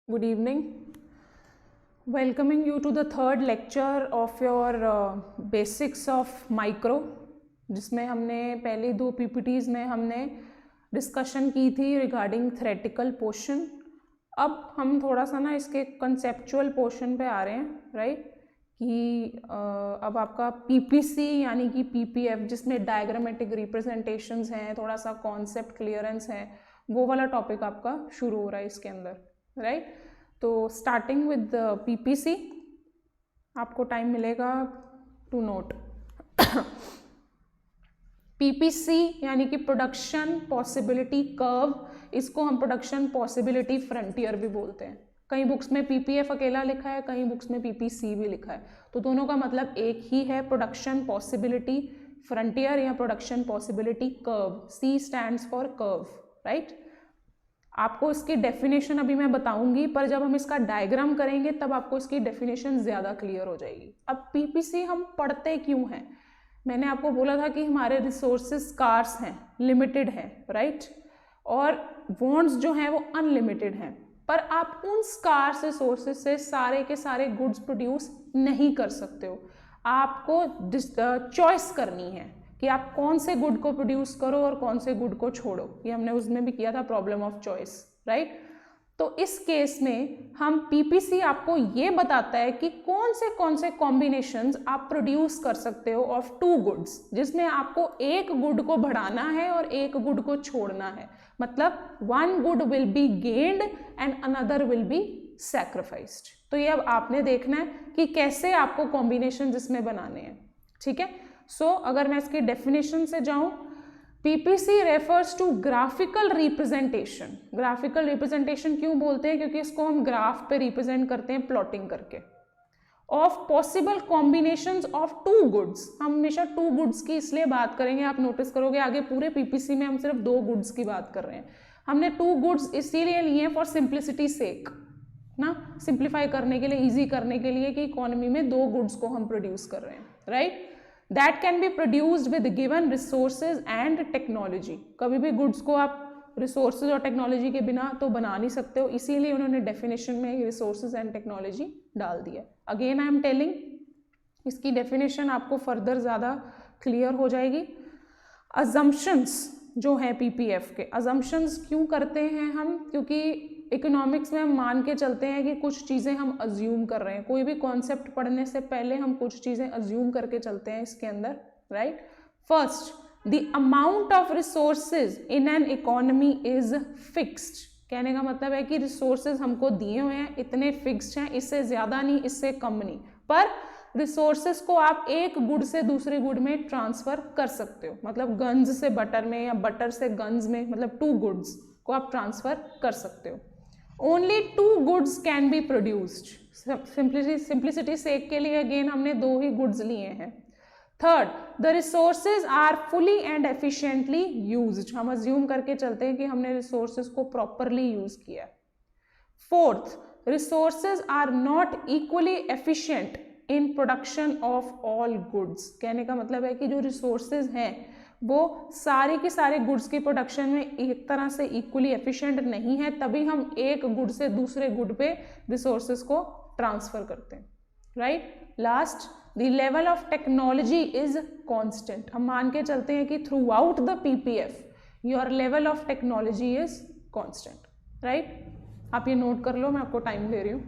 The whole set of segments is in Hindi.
Good evening. Welcoming you to the third lecture of your basics of micro, जिसमें हमने पहले दो PPTs में हमने डिस्कशन की थी रिगार्डिंग थ्रेटिकल पोर्शन. अब हम थोड़ा सा ना इसके कंसेप्चुअल पोर्शन पे आ रहे हैं, राइट? कि अब आपका PPC यानी कि PPF जिसमें डायग्रामेटिक रिप्रेजेंटेशंस हैं, थोड़ा सा कॉन्सेप्ट क्लियरेंस है, वो वाला टॉपिक आपका शुरू हो रहा है इसके अंदर, राइट? तो स्टार्टिंग विद PPC आपको टाइम मिलेगा टू नोट. PPC यानी कि प्रोडक्शन पॉसिबिलिटी कर्व, इसको हम प्रोडक्शन पॉसिबिलिटी फ्रंटियर भी बोलते हैं. कई बुक्स में PPF अकेला लिखा है, कई बुक्स में PPC भी लिखा है, तो दोनों का मतलब एक ही है, प्रोडक्शन पॉसिबिलिटी फ्रंटियर या production possibility curve. C stands for curve, right? आपको इसकी डेफिनेशन अभी मैं बताऊंगी, पर जब हम इसका डायग्राम करेंगे तब आपको इसकी डेफिनेशन ज़्यादा क्लियर हो जाएगी. अब PPC हम पढ़ते क्यों हैं? मैंने आपको बोला था कि हमारे रिसोर्सेज स्कार्स हैं, लिमिटेड हैं, राइट? और वॉन्ट्स जो हैं वो अनलिमिटेड हैं, पर आप उन स्कार्स रिसोर्सेज से सारे के सारे गुड्स प्रोड्यूस नहीं कर सकते हो. आपको चॉइस करनी है कि आप कौन से गुड को प्रोड्यूस करो और कौन से गुड को छोड़ो. ये हमने उसमें भी किया था, प्रॉब्लम ऑफ चॉइस, राइट? तो इस केस में हम PPC आपको ये बताता है कि कौन से कॉम्बिनेशंस आप प्रोड्यूस कर सकते हो ऑफ टू गुड्स, जिसमें आपको एक गुड को बढ़ाना है और एक गुड को छोड़ना है. मतलब one good will be gained and another will be sacrificed. तो ये अब आपने देखना है कि कैसे आपको कॉम्बिनेशन इसमें बनाने हैं, ठीक है? सो अगर मैं इसकी डेफिनेशन से जाऊं, PPC refers to graphical representation. Graphical representation क्यों बोलते हैं? क्योंकि इसको हम ग्राफ पे रिप्रेजेंट करते हैं प्लॉटिंग करके. Of possible combinations of two goods. हम हमेशा टू गुड्स की इसलिए बात करेंगे, आप नोटिस करोगे आगे पूरे PPC में हम सिर्फ दो गुड्स की बात कर रहे हैं. हमने टू गुड्स इसीलिए लिए फॉर सिंप्लिसिटी सेक ना, सिंप्लीफाई करने के लिए, ईजी करने के लिए कि इकोनॉमी में दो गुड्स को हम प्रोड्यूस कर रहे हैं, right? That can be produced with given resources and technology. कभी भी गुड्स को आप रिसोर्सेज और टेक्नोलॉजी के बिना तो बना नहीं सकते हो, इसीलिए उन्होंने डेफिनेशन में रिसोर्सेज एंड टेक्नोलॉजी डाल दिया. अगेन आई एम टेलिंग, इसकी डेफिनेशन आपको फर्दर ज़्यादा क्लियर हो जाएगी. अजम्पशंस जो है PPF के, अजम्पशंस क्यों करते हैं हम? क्योंकि इकोनॉमिक्स में हम मान के चलते हैं कि कुछ चीज़ें हम अज्यूम कर रहे हैं. कोई भी कॉन्सेप्ट पढ़ने से पहले हम कुछ चीज़ें अज्यूम करके चलते हैं इसके अंदर, right? First, the amount of resources in an economy is fixed. कहने का मतलब है कि रिसोर्सेज हमको दिए हुए हैं, इतने फिक्स्ड हैं, इससे ज़्यादा नहीं, इससे कम नहीं. पर रिसोर्सेज को आप एक गुड से दूसरे गुड में ट्रांसफर कर सकते हो. मतलब गन्स से बटर में या बटर से गन्स में, मतलब टू गुड्स को आप ट्रांसफर कर सकते हो. Only two goods can be produced. Simplicity sake के लिए अगेन हमने दो ही गुड्स लिए हैं. Third, the resources are fully and efficiently used. हम अज्यूम करके चलते हैं कि हमने रिसोर्सेज को प्रॉपरली यूज किया. Fourth, resources are not equally efficient in production of all goods. कहने का मतलब है कि जो रिसोर्सेज हैं वो सारे के सारे गुड्स की प्रोडक्शन में एक तरह से इक्वली एफिशिएंट नहीं है, तभी हम एक गुड से दूसरे गुड पे रिसोर्सेज को ट्रांसफर करते हैं, right? Last, the level of technology is constant. हम मान के चलते हैं कि through out the PPF your level of technology is constant, right? आप ये नोट कर लो, मैं आपको टाइम दे रही हूँ.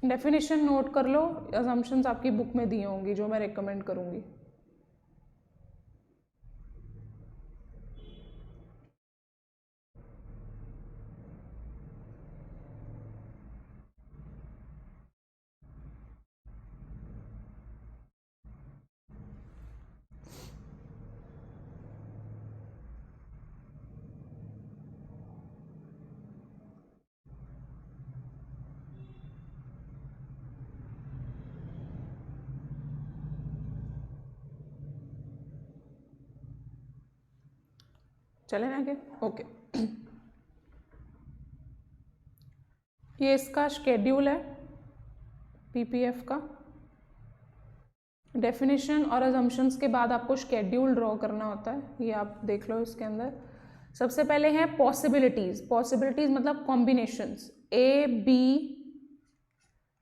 डेफिनेशन नोट कर लो. अजम्पशंस आपकी बुक में दी होंगी जो मैं रेकमेंड करूंगी. चलें आगे, ओके. ये इसका शेड्यूल है PPF का. डेफिनेशन और अजम्पशंस के बाद आपको शेड्यूल ड्रॉ करना होता है, ये आप देख लो इसके अंदर। सबसे पहले है पॉसिबिलिटीज। पॉसिबिलिटीज मतलब combinations, A B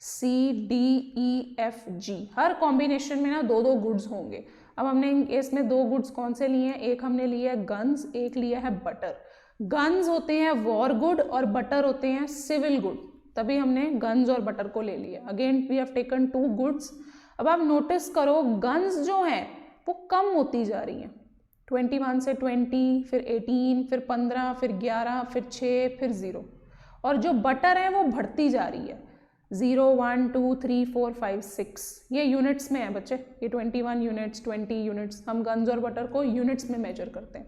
C D E F G, हर कॉम्बिनेशन में ना दो दो गुड्स होंगे। अब हमने इसमें दो गुड्स कौन से लिए हैं, एक हमने लिया है गन्स, एक लिया है बटर। गन्स होते हैं वॉर गुड और बटर होते हैं सिविल गुड, तभी हमने गन्स और बटर को ले लिया। Again we have taken two goods. अब आप नोटिस करो गन्स जो हैं वो कम होती जा रही हैं, 21 से 20, फिर 18, फिर 15, फिर 11, फिर 6, फिर 0। और जो बटर है वो बढ़ती जा रही है, 0, 1, 2, 3, 4, 5, 6, ये यूनिट्स में है बच्चे, ये 21 यूनिट्स, 20 यूनिट्स, हम गन्स और बटर को यूनिट्स में मेजर करते हैं।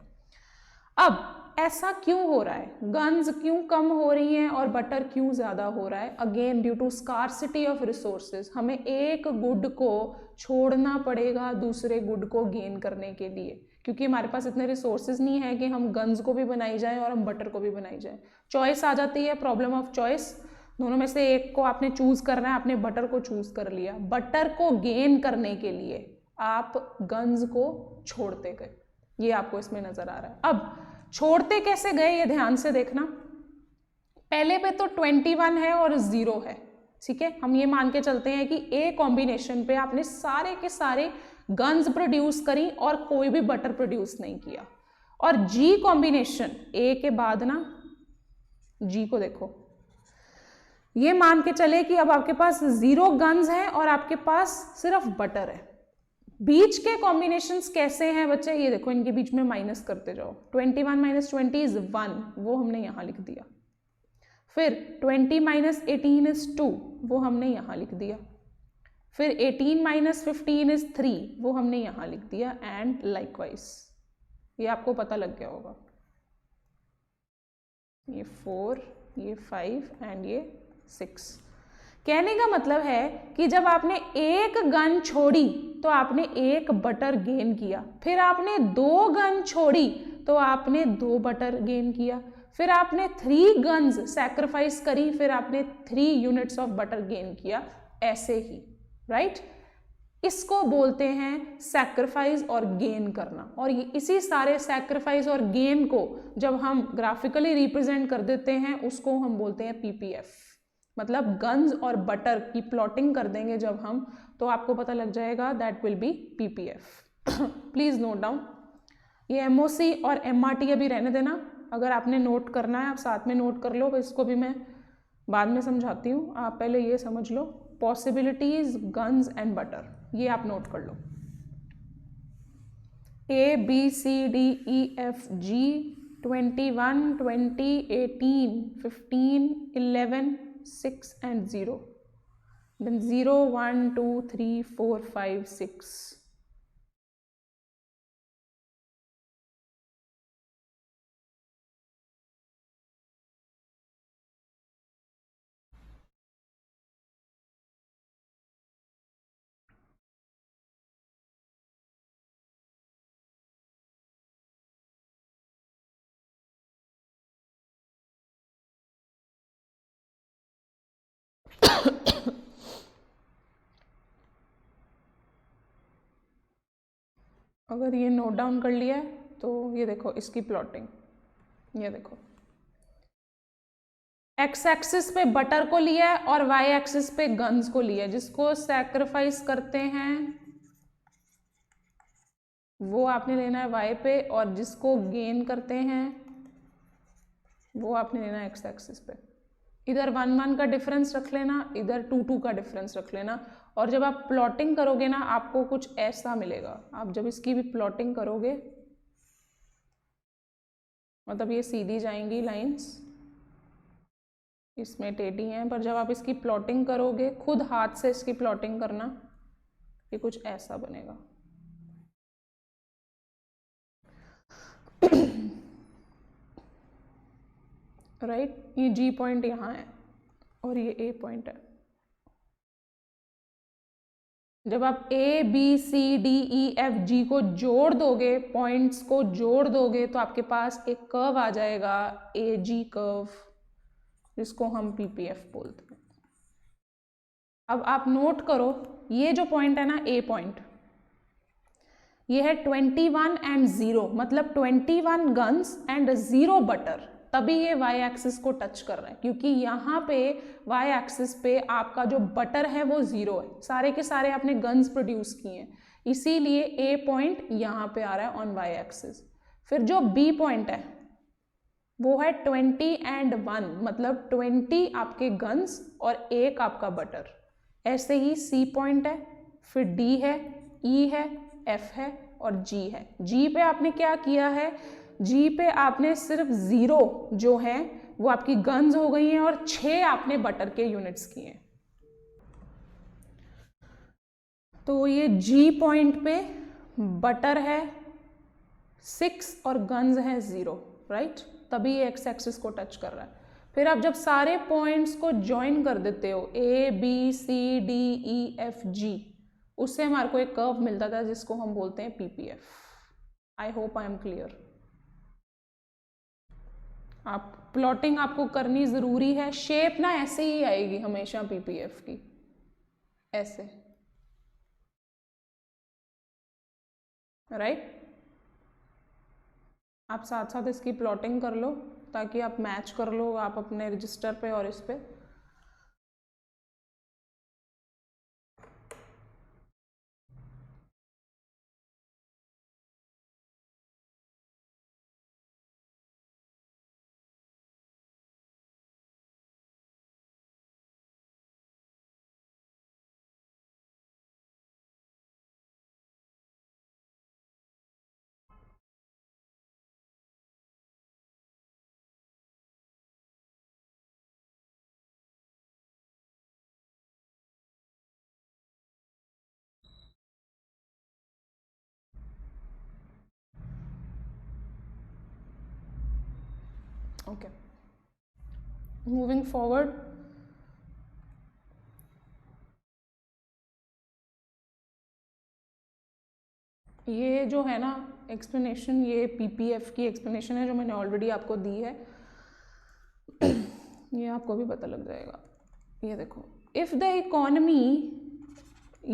अब ऐसा क्यों हो रहा है, गन्स क्यों कम हो रही हैं और बटर क्यों ज़्यादा हो रहा है? Again due to scarcity of resources, हमें एक गुड को छोड़ना पड़ेगा दूसरे गुड को गेन करने के लिए, क्योंकि हमारे पास इतने रिसोर्सेज नहीं है कि हम गन्स को भी बनाई जाएं और हम बटर को भी बनाई जाएं। चॉइस आ जाती है, प्रॉब्लम ऑफ चॉइस, दोनों में से एक को आपने चूज करना है, आपने बटर को चूज कर लिया। बटर को गेन करने के लिए आप गन्स को छोड़ते गए, ये आपको इसमें नजर आ रहा है। अब छोड़ते कैसे गए ये ध्यान से देखना। पहले पे तो 21 है और 0 है, ठीक है, हम ये मान के चलते हैं कि ए कॉम्बिनेशन पे आपने सारे के सारे गन्स प्रोड्यूस करी और कोई भी बटर प्रोड्यूस नहीं किया। और जी कॉम्बिनेशन, ए के बाद ना जी को देखो, ये मान के चले कि अब आपके पास 0 गन्स हैं और आपके पास सिर्फ बटर है। बीच के कॉम्बिनेशंस कैसे हैं बच्चे, ये देखो, इनके बीच में माइनस करते जाओ। 21 माइनस 20 इज 1, वो हमने यहां लिख दिया। फिर 20 माइनस 18 इज 2, वो हमने यहां लिख दिया। फिर 18 माइनस 15 इज 3, वो हमने यहां लिख दिया। एंड लाइकवाइज, ये आपको पता लग गया होगा, ये 4, ये 5 एंड ये 6। कहने का मतलब है कि जब आपने एक गन छोड़ी तो आपने एक बटर गेन किया, फिर आपने 2 गन छोड़ी तो आपने 2 बटर गेन किया, फिर आपने 3 गन्स सैक्रिफाइस करी, फिर आपने 3 यूनिट्स ऑफ बटर गेन किया, ऐसे ही, राइट। इसको बोलते हैं सैक्रिफाइस और गेन करना। और ये इसी सारे सैक्रिफाइस और गेन को जब हम ग्राफिकली रिप्रेजेंट कर देते हैं उसको हम बोलते हैं पीपीएफ। मतलब गन्स और बटर की प्लॉटिंग कर देंगे जब हम, तो आपको पता लग जाएगा that will be PPF. Please note down. ये एमओसी और एमआरटी अभी रहने देना, अगर आपने नोट करना है आप साथ में नोट कर लो, इसको भी मैं बाद में समझाती हूँ, आप पहले ये समझ लो। पॉसिबिलिटीज, गन्स एंड बटर, ये आप नोट कर लो। A B C D E F G, 21, 20, 18, 15, 11, 6 and 0, then 0, 1, 2, 3, 4, 5, 6. अगर ये नोट डाउन कर लिया है तो ये देखो इसकी प्लॉटिंग, ये देखो एक्स एक्सिस पे बटर को लिया है और वाई एक्सिस पे गन्स को लिया है। जिसको सैक्रिफाइस करते हैं वो आपने लेना है वाई पे, और जिसको गेन करते हैं वो आपने लेना है एक्स एक्सिस पे। इधर 1, 1 का डिफरेंस रख लेना, इधर 2, 2 का डिफरेंस रख लेना। और जब आप प्लॉटिंग करोगे ना आपको कुछ ऐसा मिलेगा। आप जब इसकी भी प्लॉटिंग करोगे, मतलब ये सीधी जाएंगी लाइंस, इसमें टेढ़ी हैं, पर जब आप इसकी प्लॉटिंग करोगे, खुद हाथ से इसकी प्लॉटिंग करना, ये कुछ ऐसा बनेगा। राइट, ये जी पॉइंट यहाँ है और ये ए पॉइंट है। जब आप A B C D E F G को जोड़ दोगे, पॉइंट्स को जोड़ दोगे, तो आपके पास एक कर्व आ जाएगा, ए जी कर्व, जिसको हम पीपीएफ बोलते हैं। अब आप नोट करो, ये जो पॉइंट है ना ए पॉइंट, ये है 21 एंड 0, मतलब 21 गन्स एंड 0 बटर, तभी ये वाई एक्सिस को टच कर रहा है, क्योंकि यहाँ पे वाई एक्सिस पे आपका जो बटर है वो 0 है, सारे के सारे आपने गन्स प्रोड्यूस किए हैं, इसीलिए ए पॉइंट यहाँ पे आ रहा है ऑन वाई एक्सिस। फिर जो बी पॉइंट है वो है 20 एंड 1, मतलब 20 आपके गन्स और 1 आपका बटर। ऐसे ही सी पॉइंट है, फिर डी है, ई है, एफ है और जी है। जी पे आपने क्या किया है, जी पे आपने सिर्फ 0 जो है वो आपकी गन्स हो गई हैं और 6 आपने बटर के यूनिट्स किए। तो ये जी पॉइंट पे बटर है 6 और गन्स है 0, राइट, तभी ये एक्स एक्सिस को टच कर रहा है। फिर आप जब सारे पॉइंट्स को ज्वाइन कर देते हो A B C D E F G, उससे हमारे को एक कर्व मिलता था जिसको हम बोलते हैं PPF. I hope I am clear. आप प्लॉटिंग आपको करनी जरूरी है, शेप ना ऐसे ही आएगी हमेशा पीपीएफ की, ऐसे, राइट। आप साथ साथ इसकी प्लॉटिंग कर लो ताकि आप मैच कर लो आप अपने रजिस्टर पे और इस पे। Okay, moving forward. ये जो है ना एक्सप्लेनेशन, ये पीपीएफ की एक्सप्लेनेशन है जो मैंने ऑलरेडी आपको दी है, ये आपको भी पता लग जाएगा। ये देखो, if the economy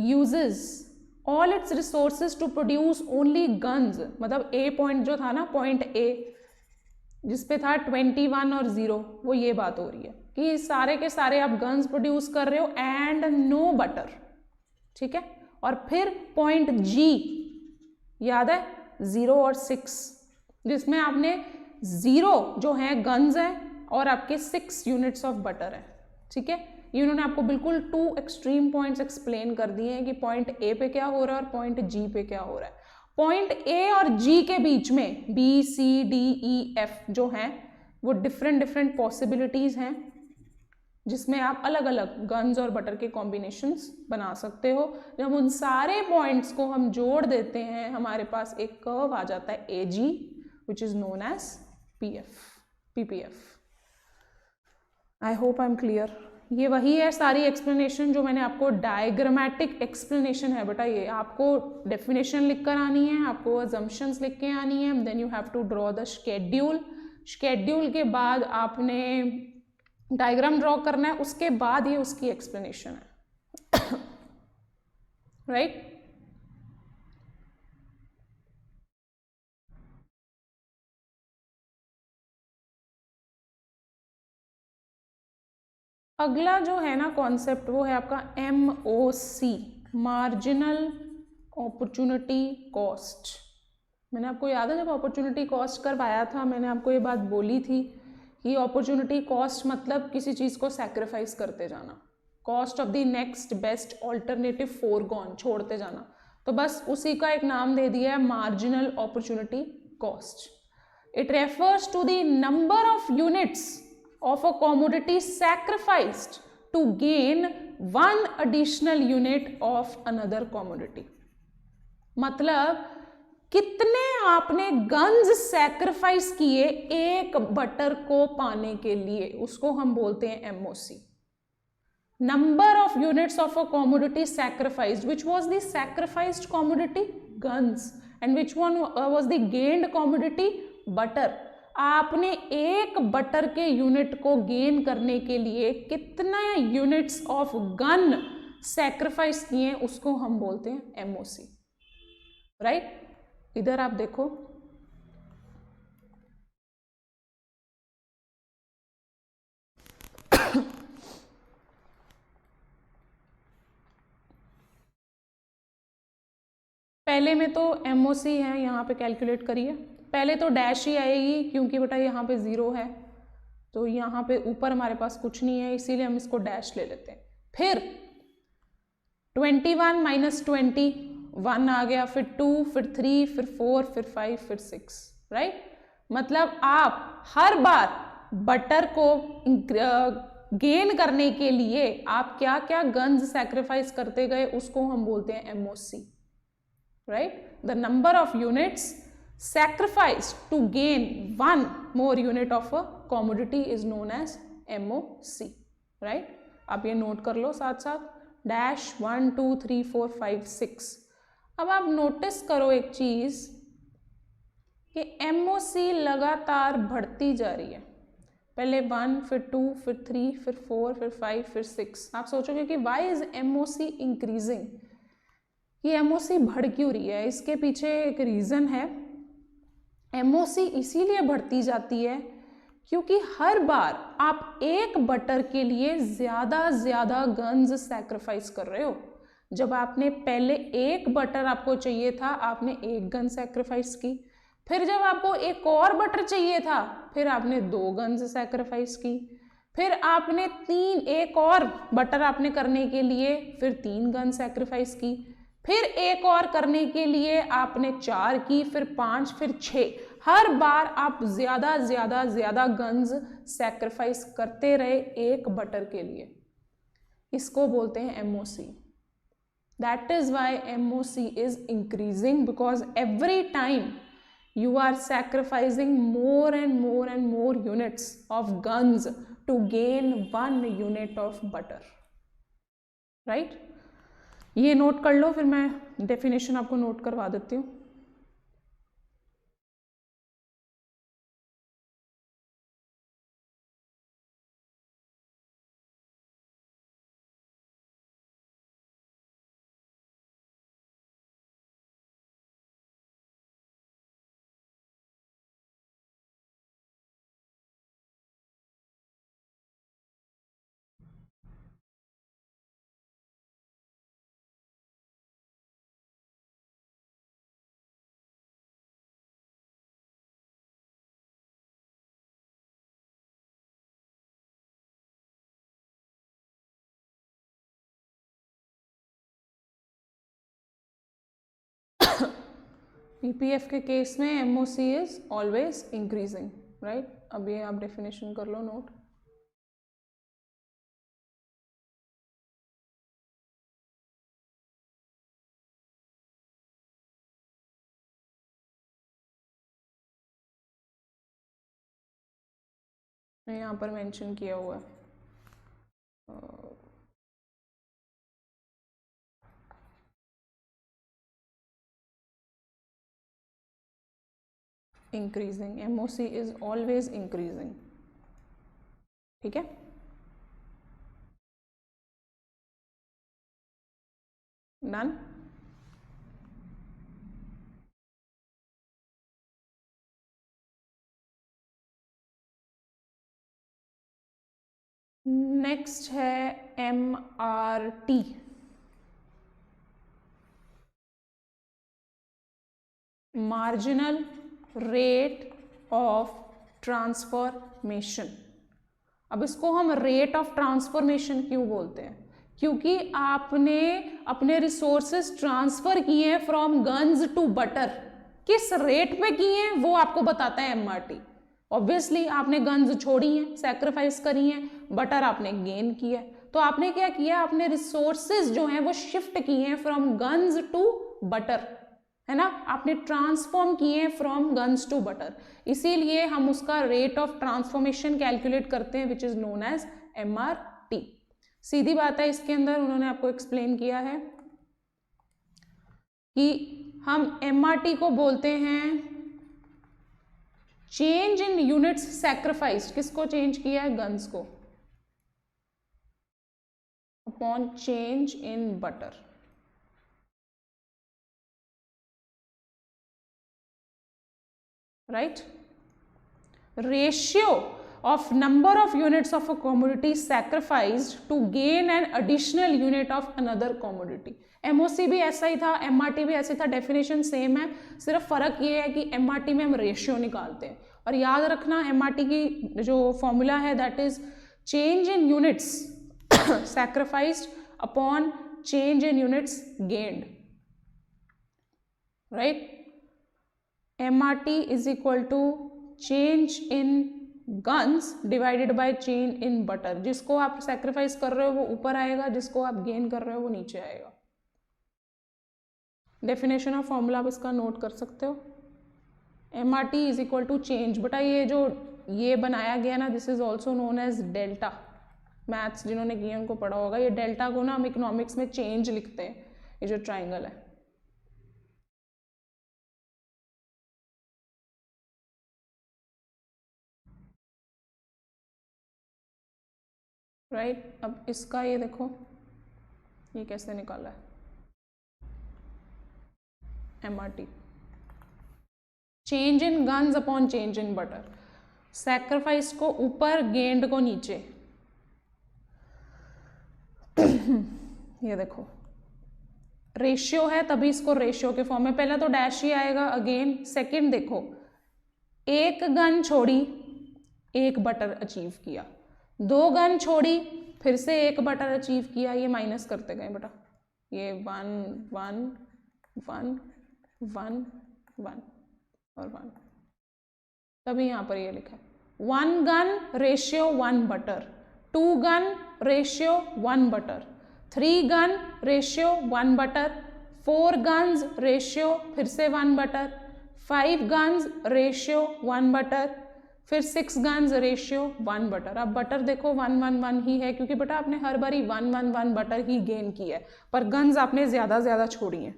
uses all its resources to produce only guns, मतलब ए पॉइंट जो था ना, पॉइंट ए जिसपे था 21 और 0, वो ये बात हो रही है कि सारे के सारे आप गन्स प्रोड्यूस कर रहे हो एंड नो बटर, ठीक है। और फिर पॉइंट जी याद है 0 और 6, जिसमें आपने 0 जो है गन्स है और आपके 6 यूनिट्स ऑफ बटर है, ठीक है। ये उन्होंने आपको बिल्कुल 2 एक्सट्रीम पॉइंट्स एक्सप्लेन कर दिए हैं कि पॉइंट ए पे क्या हो रहा है और पॉइंट जी पे क्या हो रहा है। पॉइंट ए और जी के बीच में B C D E F जो हैं वो डिफरेंट पॉसिबिलिटीज हैं, जिसमें आप अलग अलग गन्स और बटर के कॉम्बिनेशंस बना सकते हो। जब उन सारे पॉइंट्स को हम जोड़ देते हैं हमारे पास एक कर्व आ जाता है A G, which is known as PPF. I hope I am clear. ये वही है सारी एक्सप्लेनेशन जो मैंने आपको, डायग्रामेटिक एक्सप्लेनेशन है बेटा, ये आपको डेफिनेशन लिख कर आनी है, आपको अजम्पशंस लिख के आनी है, then you have to draw the schedule. Schedule के बाद आपने डायग्राम ड्रॉ करना है, उसके बाद ये उसकी एक्सप्लेनेशन है, राइट। अगला जो है ना कॉन्सेप्ट, वो है आपका MOC, मार्जिनल अपॉर्चुनिटी कॉस्ट। मैंने आपको याद है जब अपॉर्चुनिटी कॉस्ट करवाया था, मैंने आपको ये बात बोली थी कि अपॉर्चुनिटी कॉस्ट मतलब किसी चीज़ को सैक्रिफाइस करते जाना, cost of the next best alternative forgone, छोड़ते जाना। तो बस उसी का एक नाम दे दिया है marginal opportunity cost. It refers to the number of units of a commodity sacrificed to gain one additional unit of another commodity। मतलब कितने आपने गन्स सैक्रिफाइस किए एक बटर को पाने के लिए, उसको हम बोलते हैं MOC, number of units of a commodity sacrificed, which was the sacrificed commodity guns and which one was the gained commodity butter। आपने एक बटर के यूनिट को गेन करने के लिए कितना यूनिट्स ऑफ गन सैक्रिफाइस किए, उसको हम बोलते हैं MOC, राइट। इधर आप देखो, पहले में तो MOC है, यहाँ पे कैलकुलेट करिए। पहले तो डैश ही आएगी क्योंकि बेटा यहाँ पे 0 है, तो यहाँ पे ऊपर हमारे पास कुछ नहीं है, इसीलिए हम इसको डैश ले लेते हैं। फिर 21 माइनस 20, 1 आ गया, फिर 2, फिर 3, फिर 4, फिर 5, फिर 6, राइट। मतलब आप हर बार बटर को गेन करने के लिए आप क्या क्या गन्स सैक्रिफाइस करते गए, उसको हम बोलते हैं MOC, right? The number of units sacrificed to gain one more unit of a commodity is known as MOC, right? आप ये नोट कर लो साथ साथ, डैश 1 2 3 4 5 6। अब आप नोटिस करो एक चीज कि MOC लगातार बढ़ती जा रही है, पहले 1, फिर 2, फिर 3, फिर 4, फिर 5, फिर 6। आप सोचोगे कि why is MOC increasing, ये MOC बढ़ क्यों रही है? इसके पीछे एक रीज़न है। MOC इसीलिए बढ़ती जाती है क्योंकि हर बार आप एक बटर के लिए ज़्यादा गन्स सैक्रिफाइस कर रहे हो। जब आपने पहले एक बटर आपको चाहिए था, आपने एक गन सैक्रिफाइस की, फिर जब आपको एक और बटर चाहिए था, फिर आपने 2 गन्स सैक्रिफाइस की, फिर आपने एक और बटर आपने करने के लिए फिर 3 गन सैक्रिफाइस की, फिर एक और करने के लिए आपने 4 की, फिर 5, फिर 6। हर बार आप ज्यादा गन्स सैक्रिफाइस करते रहे एक बटर के लिए, इसको बोलते हैं MOC। That is why MOC is increasing, because every time you are sacrificing more and more units of guns to gain 1 unit of butter, right? ये नोट कर लो, फिर मैं डेफिनेशन आपको नोट करवा देती हूँ। PPF के केस में MOC is always increasing, right. अब ये आप डेफिनेशन कर लो नोट। यहाँ पर मेंशन किया हुआ है, increasing, MOC is always increasing, ठीक है। डन। नेक्स्ट है MRT, marginal rate of transformation. अब इसको हम रेट ऑफ ट्रांसफॉर्मेशन क्यों बोलते हैं? क्योंकि आपने अपने रिसोर्सेज ट्रांसफर किए हैं फ्रॉम गन्स टू बटर, किस रेट पे किए हैं वो आपको बताता है MRT। ऑब्वियसली आपने गन्स छोड़ी हैं, सैक्रिफाइस करी हैं, बटर आपने गेन किया है, तो आपने क्या किया, अपने रिसोर्सेज जो हैं वो शिफ्ट किए हैं फ्रॉम गन्स टू बटर, है ना, आपने ट्रांसफॉर्म किए हैं फ्रॉम गन्स टू बटर, इसीलिए हम उसका रेट ऑफ ट्रांसफॉर्मेशन कैलकुलेट करते हैं, which is known as MRT। सीधी बात है, इसके अंदर उन्होंने आपको एक्सप्लेन किया है कि हम MRT को बोलते हैं चेंज इन यूनिट्स सैक्रिफाइस्ड। किसको चेंज किया है? गन्स को, upon change in butter. right? Ratio of number of units of a commodity sacrificed to gain an additional unit of another commodity. MOC भी ऐसा ही था, MRT भी ऐसे था, डेफिनेशन सेम है, सिर्फ फर्क ये है कि MRT में हम रेशियो निकालते हैं। और याद रखना MRT की जो फॉर्मूला है that is change in units sacrificed upon change in units gained, right? MRT is equal to change in guns divided by change in butter. जिसको आप सैक्रिफाइस कर रहे हो वो ऊपर आएगा, जिसको आप गेन कर रहे हो वो नीचे आएगा। डेफिनेशन ऑफ फॉर्मूला आप इसका नोट कर सकते हो। MRT is equal to change, बेटा ये जो ये बनाया गया ना, this is also known as delta. Maths जिन्होंने किए उनको पढ़ा होगा, ये डेल्टा को ना हम इकोनॉमिक्स में चेंज लिखते हैं, ये जो ट्राइंगल है। राइट अब इसका ये देखो, ये कैसे निकाला है MRT, change in guns upon change in butter, sacrifice को ऊपर गेंड को नीचे। ये देखो रेशियो है तभी इसको रेशियो के फॉर्म में, पहला तो डैश ही आएगा अगेन। सेकंड देखो, एक गन छोड़ी एक बटर अचीव किया, 2 गन छोड़ी फिर से एक बटर अचीव किया, ये माइनस करते गए बेटा, ये 1 1 1 1 1 और 1, तभी यहाँ पर ये लिखा है 1 gun ratio 1 butter, 2 gun ratio 1 butter, 3 gun ratio 1 butter, 4 guns ratio फिर से 1 बटर, 5 गन्स रेशियो 1 बटर, फिर 6 गन्स रेशियो 1 बटर। अब बटर देखो 1 1 1 ही है, क्योंकि बेटा आपने हर बारी 1 1 1 बटर ही गेन किया है, पर गन्स आपने ज़्यादा छोड़ी हैं।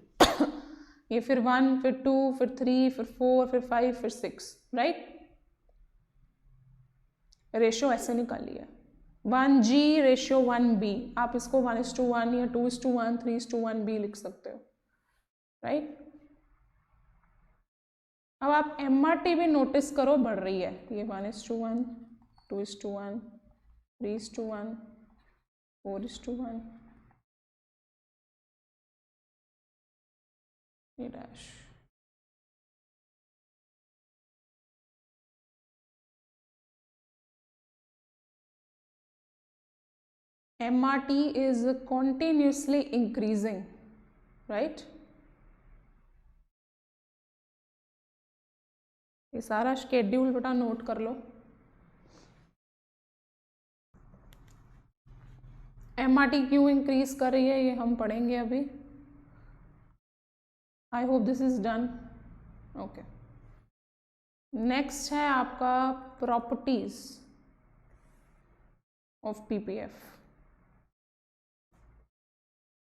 ये फिर 1 फिर 2 फिर 3 फिर 4 फिर 5 फिर 6, राइट? रेशियो ऐसे निकाल लिया, 1G रेशियो 1B, आप इसको 1:1 या 2:1 3:1B लिख सकते हो, राइट? अब आप MRT भी नोटिस करो बढ़ रही है, ये 1:1 2:1 3:1 4:1 ये dash. MRT is continuously increasing, right? ये सारा शेड्यूल बेटा नोट कर लो। MRT क्यों इंक्रीज कर रही है ये हम पढ़ेंगे अभी। I hope this is done. Okay, next है आपका properties of PPF।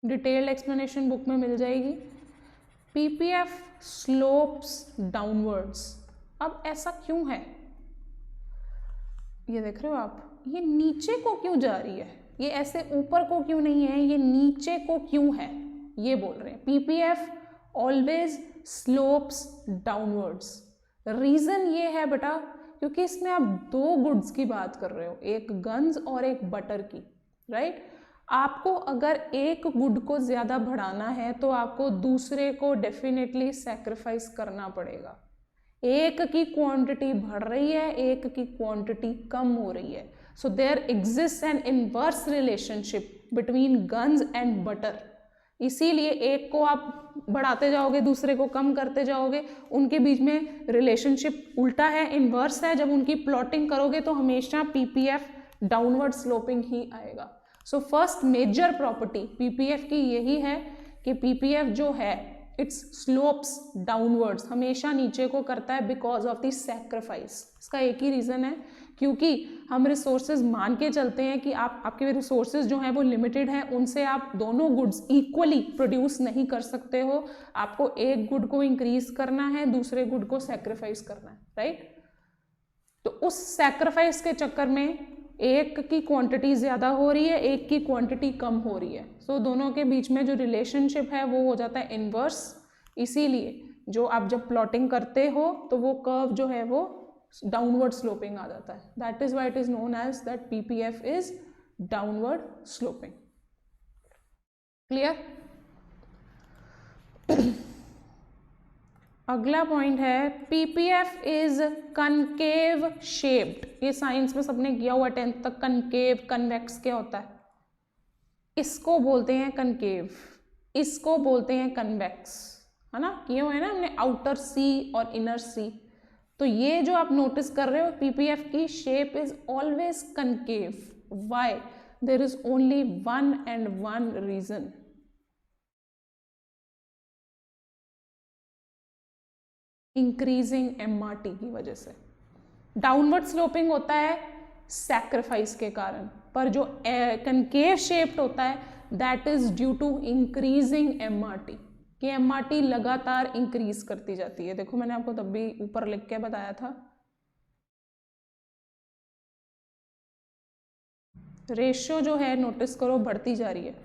Detailed explanation book में मिल जाएगी। PPF slopes downwards. अब ऐसा क्यों है, ये देख रहे हो आप, ये नीचे को क्यों जा रही है, ये ऐसे ऊपर को क्यों नहीं है, ये नीचे को क्यों है, ये बोल रहे हैं। PPF always slopes downwards. Reason ये है बेटा क्योंकि इसमें आप 2 गुड्स की बात कर रहे हो, एक गन्स और एक बटर की, राइट? आपको अगर एक गुड को ज़्यादा बढ़ाना है तो आपको दूसरे को डेफिनेटली सैक्रिफाइस करना पड़ेगा। एक की क्वांटिटी बढ़ रही है, एक की क्वांटिटी कम हो रही है, so there exist an inverse relationship between guns and butter. इसीलिए एक को आप बढ़ाते जाओगे दूसरे को कम करते जाओगे, उनके बीच में रिलेशनशिप उल्टा है, इनवर्स है। जब उनकी प्लॉटिंग करोगे तो हमेशा PPF डाउनवर्ड स्लोपिंग ही आएगा। So first major property PPF की यही है कि PPF जो है इट्स स्लोप्स डाउनवर्ड्स, हमेशा नीचे को करता है बिकॉज ऑफ द सैक्रिफाइस। इसका एक ही रीज़न है, क्योंकि हम रिसोर्सेज मान के चलते हैं कि आपके रिसोर्सेज जो हैं वो लिमिटेड हैं, उनसे आप दोनों गुड्स इक्वली प्रोड्यूस नहीं कर सकते हो। आपको एक गुड को इंक्रीज करना है, दूसरे गुड को सैक्रिफाइस करना है, राइट? तो उस सैक्रिफाइस के चक्कर में एक की क्वांटिटी ज़्यादा हो रही है, एक की क्वांटिटी कम हो रही है, सो दोनों के बीच में जो रिलेशनशिप है वो हो जाता है इनवर्स। इसीलिए जो आप जब प्लॉटिंग करते हो तो वो कर्व जो है वो डाउनवर्ड स्लोपिंग आ जाता है. That is why it is known as that PPF is downward sloping. Clear? अगला पॉइंट है पीपीएफ इज कनकेव शेप्ड. ये साइंस में सबने किया हुआ 10th तक. कनकेव कन्वेक्स क्या होता है? इसको बोलते हैं कनकेव, इसको बोलते हैं कन्वेक्स, है ना. किए हुए हैं ना हमने आउटर सी और इनर सी. तो ये जो आप नोटिस कर रहे हो पीपीएफ की shape is always concave. Why? There is only one and one reason. Increasing MRT की वजह से. डाउनवर्ड स्लोपिंग होता है सैक्रिफाइस के कारण, पर जो कनकेव शेप्ड होता है that is due to increasing MRT. कि एमआरटी लगातार इंक्रीज करती जाती है. देखो मैंने आपको तब भी ऊपर लिख के बताया था. रेशियो जो है नोटिस करो बढ़ती जा रही है.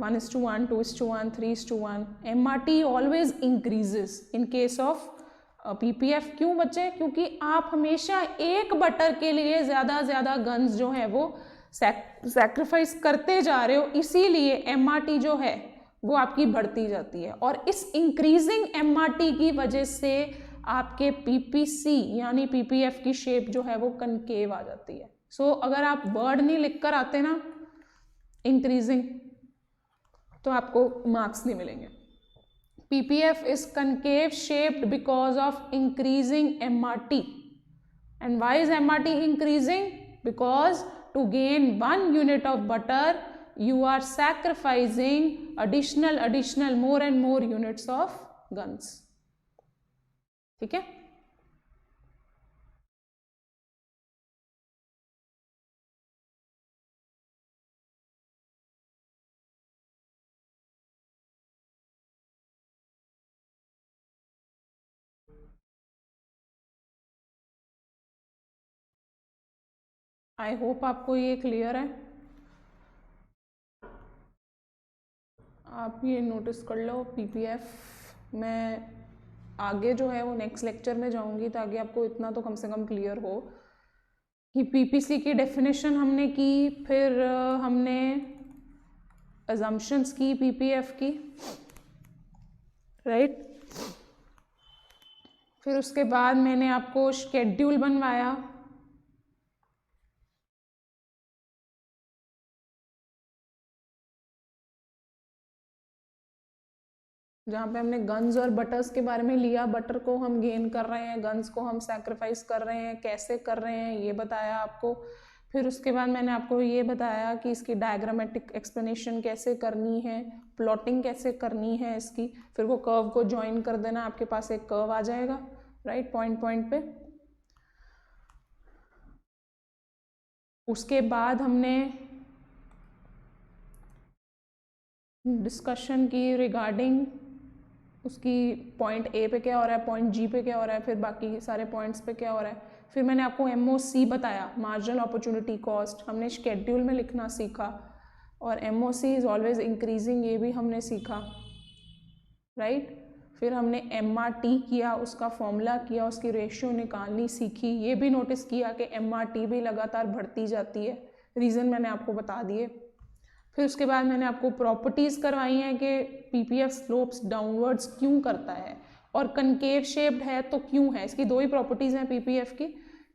1:1, 2:1, 3:1. MRT always increases in case of PPF. क्यों बच्चे? क्योंकि आप हमेशा एक बटर के लिए ज़्यादा गन्स जो है वो सैक्रिफाइस करते जा रहे हो, इसीलिए एमआरटी जो है वो आपकी बढ़ती जाती है. और इस इंक्रीजिंग एमआरटी की वजह से आपके पीपीसी यानी पीपीएफ की शेप जो है वो कनकेव आ जाती है. सो अगर आप वर्ड नहीं लिख कर आते ना इंक्रीजिंग तो आपको मार्क्स नहीं मिलेंगे. PPF is concave shaped because of increasing MRT. And why is MRT increasing? Because to gain 1 unit of butter, you are sacrificing additional more and more units of guns. ठीक है? आई होप आपको ये क्लियर है. आप ये नोटिस कर लो पीपीएफ. मैं आगे जो है वो नेक्स्ट लेक्चर में जाऊंगी ताकि आपको इतना तो कम से कम क्लियर हो कि पीपीसी की डेफिनेशन हमने की, फिर हमने अजम्पशंस की पीपीएफ की, राइट. फिर उसके बाद मैंने आपको शेड्यूल बनवाया. जहाँ पे हमने गन्स और बटर्स के बारे में लिया. बटर को हम गेन कर रहे हैं, गन्स को हम सैक्रिफाइस कर रहे हैं, कैसे कर रहे हैं ये बताया आपको. फिर उसके बाद मैंने आपको ये बताया कि इसकी डायग्रामेटिक एक्सप्लेनेशन कैसे करनी है, प्लॉटिंग कैसे करनी है इसकी. फिर वो कर्व को ज्वाइन कर देना, आपके पास एक कर्व आ जाएगा, राइट, पॉइंट पे. उसके बाद हमने डिस्कशन की रिगार्डिंग उसकी पॉइंट ए पे क्या हो रहा है, पॉइंट जी पे क्या हो रहा है, फिर बाकी सारे पॉइंट्स पे क्या हो रहा है. फिर मैंने आपको MOC बताया, मार्जिनल अपॉर्चुनिटी कॉस्ट. हमने शेड्यूल में लिखना सीखा. और MOC इज़ ऑलवेज इंक्रीजिंग, ये भी हमने सीखा, राइट. फिर हमने MRT किया, उसका फॉर्मूला किया, उसकी रेशियो निकालनी सीखी. ये भी नोटिस किया कि MRT भी लगातार बढ़ती जाती है. रीज़न मैंने आपको बता दिए. फिर उसके बाद मैंने आपको प्रॉपर्टीज़ करवाई हैं कि पीपीएफ स्लोप्स डाउनवर्ड्स क्यों करता है और कनकेव शेप्ड है तो क्यों है. इसकी दो ही प्रॉपर्टीज़ हैं पीपीएफ की,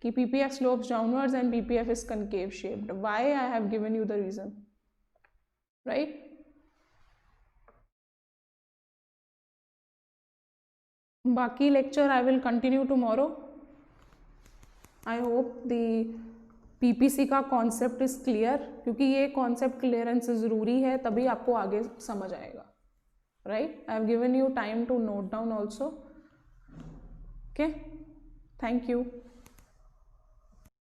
कि PPF slopes downwards and PPF is concave shaped. Why? I have given you the reason, right. बाकी lecture I will continue tomorrow. I hope the PPC का कॉन्सेप्ट इज क्लियर, क्योंकि ये कॉन्सेप्ट क्लियरेंस ज़रूरी है, तभी आपको आगे समझ आएगा, right. I have given you time to note down also. Okay, thank you.